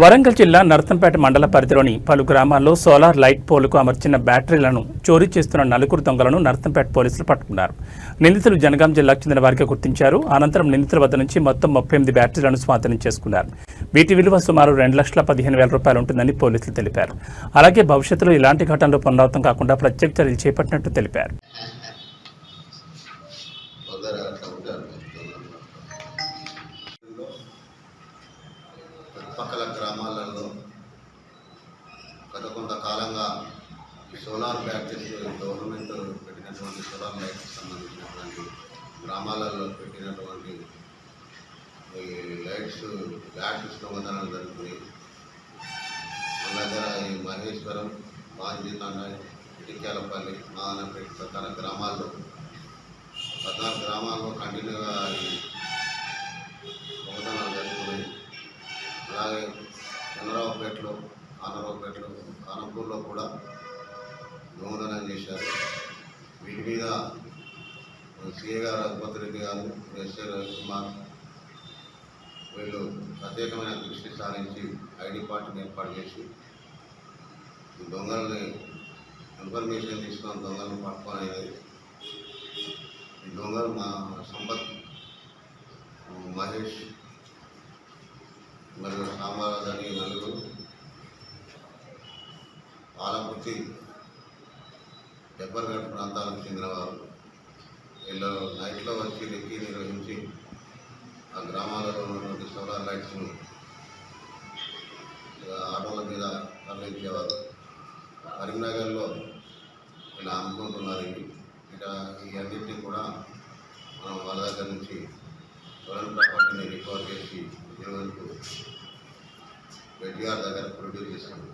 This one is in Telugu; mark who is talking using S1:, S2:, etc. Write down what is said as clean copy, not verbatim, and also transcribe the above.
S1: వరంగల్ జిల్లా నర్తంపేట మండల పరిధిలోని పలు గ్రామాల్లో సోలార్ లైట్ పోలుకు అమర్చిన బ్యాటరీలను చోరీ చేస్తున్న నలుగురు దొంగలను నర్తంపేట పోలీసులు పట్టుకున్నారు. నిందితులు జనగాం జిల్లాకు చెందిన వారిగా గుర్తించారు. అనంతరం నిందితుల వద్ద నుంచి మొత్తం 38 బ్యాటరీలను స్వాధీనం చేసుకున్నారు. వీటి విలువ సుమారు 2,15,000 రూపాయలు ఉంటుందని పోలీసులు తెలిపారు. అలాగే భవిష్యత్తులో ఇలాంటి ఘటనలు పునరావృతం కాకుండా ప్రత్యేక చర్యలు చేపట్టినట్టు తెలిపారు.
S2: పక్కల గ్రామాలలో గత కొంతకాలంగా సోలార్ బ్యాటరీస్ గవర్నమెంట్ పెట్టినటువంటి సోలార్ లైట్కి సంబంధించినటువంటి గ్రామాలలో పెట్టినటువంటి లైట్స్ బ్యాటరీస్ దొంగతనాలు జరుగుతున్నాయి. మన దగ్గర ఈ మహేశ్వరం, మాంజీతండ, ఇటిక్యాలపల్లి, మాదనపేట తదితర గ్రామాల్లో 14 గ్రామాల్లో కంటిన్యూగా దొంగతనాలు జరుగుతున్నాయి. అలాగే చంద్రరావుపేటలో, కానరావుపేటలో, కానపూర్లో కూడా దొంగతనం చేశారు. వీటి మీద సిఏ గారు, రఘుపతి రెడ్డి గారు, ఎస్ఐ రవికుమార్ వీళ్ళు ప్రత్యేకమైన దృష్టి సారించి ఐడి పార్టీని ఏర్పాటు చేసి ఈ దొంగల్ని ఇన్ఫర్మేషన్ తీసుకొని దొంగలను పట్టుకునేది. ఈ దొంగలు మా సంపత్, మహేష్ మరియు సాంబారాజ్ అని నలుగురు పాలకుర్తి, జబ్బర్ఘట్ ప్రాంతాలకు చెందినవారు. వీళ్ళు నైట్లో వచ్చి రెక్కి నిర్వహించి ఆ గ్రామాలలో ఉన్నటువంటి సోలార్ లైట్స్ను ఆటోల మీద తరలించేవారు. కరీంనగర్లో ఇలా అమ్ముకుంటున్నారు. ఈ అన్నింటినీ కూడా మనం వాళ్ళ దగ్గర నుంచి స్టోలన్ ప్రాపర్టీని రికవర్ చేసి ఈరోజు రెడ్డి గారి దగ్గర ప్రొడ్యూస్ చేశాము.